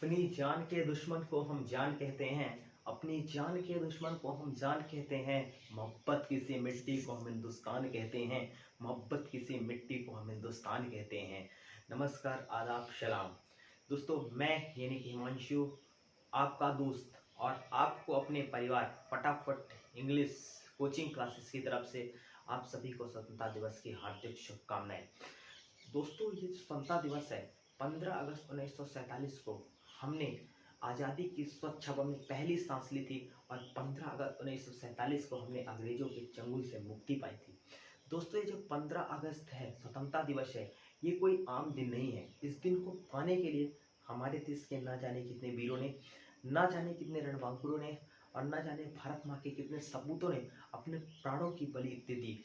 अपनी जान के दुश्मन को हम जान कहते हैं। अपनी जान के दुश्मन को हम जान कहते हैं। मोहब्बत किसी मिट्टी को हम हिंदुस्तान कहते हैं। मोहब्बत किसी मिट्टी को हम हिंदुस्तान कहते हैं। नमस्कार, आदाब, सलाम। दोस्तों, मैं यानी कि हिमांशु, आपका दोस्त, और आपको अपने परिवार फटाफट इंग्लिश कोचिंग क्लासेस की तरफ से आप सभी को स्वतंत्रता दिवस की हार्दिक शुभकामनाएं। दोस्तों, ये स्वतंत्रता दिवस है 15 अगस्त 1947 को हमने आज़ादी की स्वच्छ हवा में पहली सांस ली थी और 15 अगस्त 1947 को हमने अंग्रेजों के चंगुल से मुक्ति पाई थी। दोस्तों, ये जो 15 अगस्त है, स्वतंत्रता दिवस है, ये कोई आम दिन नहीं है। इस दिन को पाने के लिए हमारे देश के ना जाने कितने वीरों ने, ना जाने कितने रणबांकुरों ने और ना जाने भारत माँ के कितने सपूतों ने अपने प्राणों की बलि दे दी।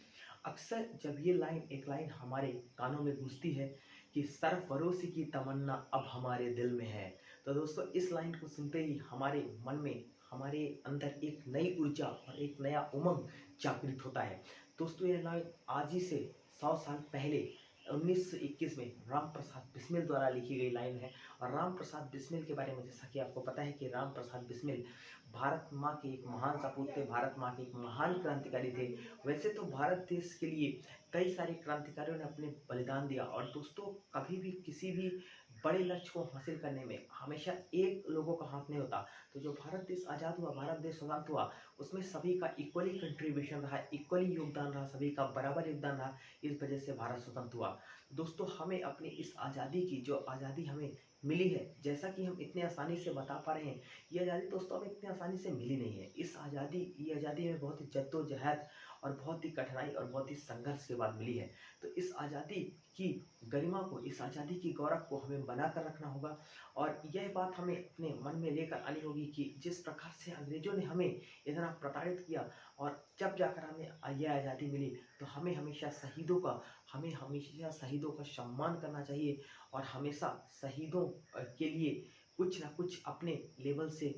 अक्सर जब ये एक लाइन हमारे कानों में गूंजती है कि सरफरोशी की तमन्ना अब हमारे दिल में है, तो दोस्तों इस लाइन को सुनते ही हमारे मन में, हमारे अंदर एक नई ऊर्जा और एक नया उमंग जागृत होता है। दोस्तों, ये लाइन आज ही से 100 साल पहले 1921 में राम प्रसाद बिस्मिल द्वारा लिखी गई लाइन है। और राम प्रसाद बिस्मिल के बारे में जैसा कि आपको पता है कि राम प्रसाद बिस्मिल भारत माँ के एक महान सपूत थे, भारत माँ के एक महान क्रांतिकारी थे। वैसे तो भारत देश के लिए कई सारे क्रांतिकारियों ने अपने बलिदान दिया, और दोस्तों कभी भी किसी भी बड़े लक्ष्य को हासिल करने में हमेशा एक लोगों का हाथ नहीं होता। तो जो भारत देश आज़ाद हुआ, भारत देश स्वतंत्र हुआ, उसमें सभी का इक्वली कंट्रीब्यूशन रहा, इक्वली योगदान रहा, सभी का बराबर योगदान रहा। इस वजह से भारत स्वतंत्र हुआ। दोस्तों, हमें अपनी इस आज़ादी की, जो आज़ादी हमें मिली है, जैसा कि हम इतने आसानी से बता पा रहे हैं, ये आज़ादी दोस्तों हमें इतनी आसानी से मिली नहीं है। ये आज़ादी हमें बहुत ही जद्दोजहद और बहुत ही कठिनाई और बहुत ही संघर्ष के बाद मिली है। तो इस आज़ादी की गरिमा को, इस आज़ादी की गौरव को हमें बनाकर रखना होगा। और यह बात हमें अपने मन में लेकर आनी होगी कि जिस प्रकार से अंग्रेजों ने हमें इतना प्रताड़ित किया, और जब जाकर हमें यह आज़ादी मिली, तो हमें हमेशा शहीदों का सम्मान करना चाहिए। और हमेशा शहीदों के लिए कुछ ना कुछ अपने लेवल से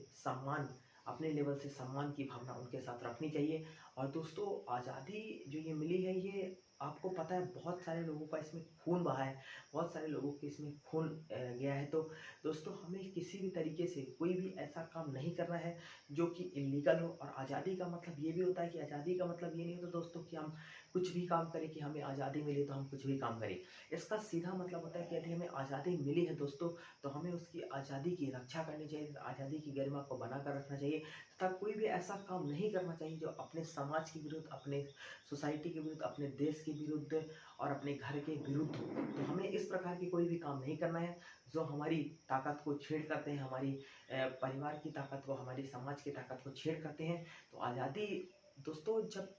सम्मान की भावना उनके साथ रखनी चाहिए। और दोस्तों, आज़ादी जो ये मिली है, ये आपको पता है बहुत सारे लोगों का इसमें खून बहा है, बहुत सारे लोगों के इसमें खून गया है। तो दोस्तों, हमें किसी भी तरीके से कोई भी ऐसा काम नहीं करना है जो कि इलीगल हो। और आज़ादी का मतलब ये भी होता है कि आज़ादी का मतलब ये नहीं होता दोस्तों कि हम कुछ भी काम करें, कि हमें आज़ादी मिली तो हम कुछ भी काम करें। इसका सीधा मतलब होता है कि यदि हमें आज़ादी मिली है दोस्तों, तो हमें उसकी आज़ादी की रक्षा करनी चाहिए, आज़ादी की गरिमा को बनाकर रखना चाहिए, तथा कोई भी ऐसा काम नहीं करना चाहिए जो अपने समाज के विरुद्ध, अपने सोसाइटी के विरुद्ध, अपने देश के विरुद्ध और अपने घर के विरुद्ध हो। तो हमें इस प्रकार के कोई भी काम नहीं करना है जो हमारी ताकत को छेड़ करते हैं, हमारी परिवार की ताकत को, हमारी समाज की ताकत को छेड़ करते हैं। तो आज़ादी दोस्तों, जब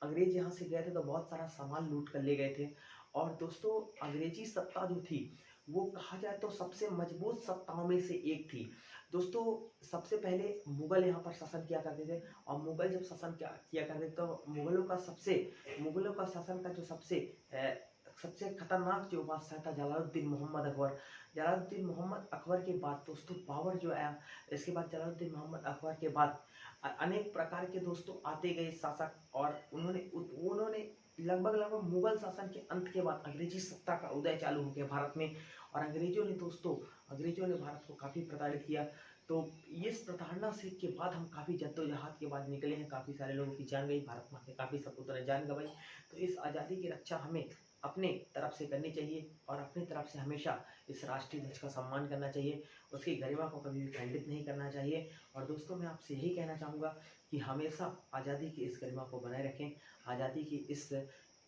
अंग्रेज यहाँ से गए थे तो बहुत सारा सामान लूट कर ले गए थे। और दोस्तों, अंग्रेजी सत्ता जो थी, वो कहा जाए तो सबसे मजबूत सत्ताओं में से एक थी। दोस्तों, सबसे पहले मुगल यहाँ पर शासन किया करते थे, और मुगल जब शासन किया करते थे तो मुगलों का शासन का जो सबसे खतरनाक जो बादशाह था, जलालुद्दीन मोहम्मद अकबर। जलालुद्दीन मोहम्मद अकबर के बाद दोस्तों बाबर जो आया, इसके बाद जलालुद्दीन मोहम्मद अकबर के बाद अनेक प्रकार के दोस्तों आते गए शासक, और उन्होंने लगभग मुगल शासन के अंत के बाद अंग्रेजी सत्ता का उदय चालू हो गया भारत में। और अंग्रेजों ने भारत को काफ़ी प्रताड़ित किया। तो इस प्रताड़ना से के बाद हम काफ़ी जद्दोजहद के बाद निकले हैं, काफ़ी सारे लोगों की जान गई, भारत माँ के काफ़ी सपूतों ने जान गंवाई। तो इस आज़ादी की रक्षा हमें अपने तरफ से करनी चाहिए, और अपनी तरफ से हमेशा इस राष्ट्रीय ध्वज का सम्मान करना चाहिए, उसकी गरिमा को कभी भी खंडित नहीं करना चाहिए। और दोस्तों, मैं आपसे यही कहना चाहूँगा कि हमेशा आज़ादी की इस गरिमा को बनाए रखें। आज़ादी की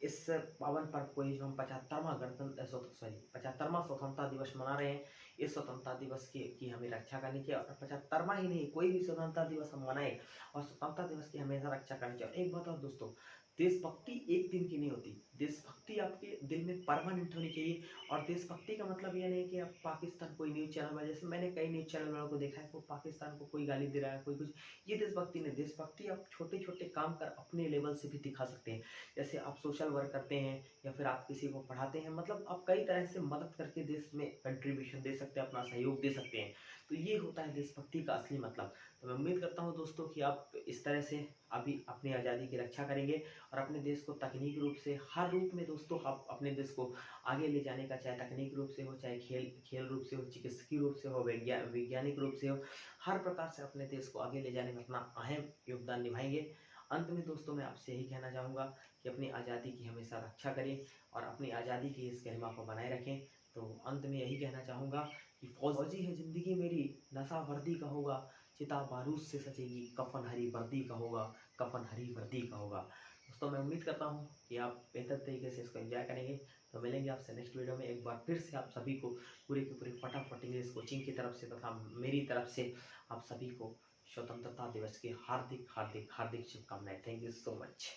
इस पावन पर्व को, जो हम 75वां स्वतंत्रता दिवस मना रहे हैं, इस स्वतंत्रता दिवस की हमें रक्षा करनी चाहिए। और 75वां ही नहीं, कोई भी स्वतंत्रता दिवस हम मनाएं, और स्वतंत्रता दिवस की हमेशा रक्षा करनी चाहिए। एक बात और दोस्तों, देशभक्ति एक दिन की नहीं होती, देशभक्ति आपके दिल में परमानेंट होनी चाहिए। और देशभक्ति का मतलब यह नहीं कि आप पाकिस्तान कोई न्यूज़ चैनल में, जैसे मैंने कई न्यूज़ चैनल वालों को देखा है, वो पाकिस्तान को कोई गाली दे रहा है, कोई कुछ, ये देशभक्ति नहीं। देशभक्ति आप छोटे छोटे काम कर अपने लेवल से भी दिखा सकते हैं। जैसे आप सोशल वर्क करते हैं, या फिर आप किसी को पढ़ाते हैं, मतलब आप कई तरह से मदद करके देश में कंट्रीब्यूशन दे सकते हैं, अपना सहयोग दे सकते हैं। तो ये होता है देशभक्ति का असली मतलब। तो मैं उम्मीद करता हूँ दोस्तों कि आप इस तरह से अभी अपनी आज़ादी की रक्षा करेंगे और अपने देश को तकनीकी रूप से हर रूप में दोस्तों आप अपने देश को आगे ले जाने का, चाहे तकनीकी रूप से हो, चाहे खेल रूप से हो, चिकित्सकीय रूप से हो, वैज्ञानिक रूप से हो, हर प्रकार से अपने देश को आगे ले जाने में अपना अहम योगदान निभाएंगे। अंत में दोस्तों मैं आपसे यही कहना चाहूँगा कि अपनी आज़ादी की हमेशा रक्षा करें और अपनी आज़ादी की इस गरिमा को बनाए रखें। तो अंत में यही कहना चाहूँगा कि फौजी है ज़िंदगी मेरी, नशा वर्दी का होगा, चिता बारूद से सजेगी, कफन हरी वर्दी का होगा, कफन हरी वर्दी का होगा। दोस्तों मैं उम्मीद करता हूँ कि आप बेहतर तरीके से इसको एंजॉय करेंगे। तो मिलेंगे आपसे नेक्स्ट वीडियो में। एक बार फिर से आप सभी को पूरे की पूरी फटाफट इंग्लिश कोचिंग की तरफ से तथा मेरी तरफ से आप सभी को स्वतंत्रता दिवस की हार्दिक हार्दिक हार्दिक शुभकामनाएं। Thank you so much.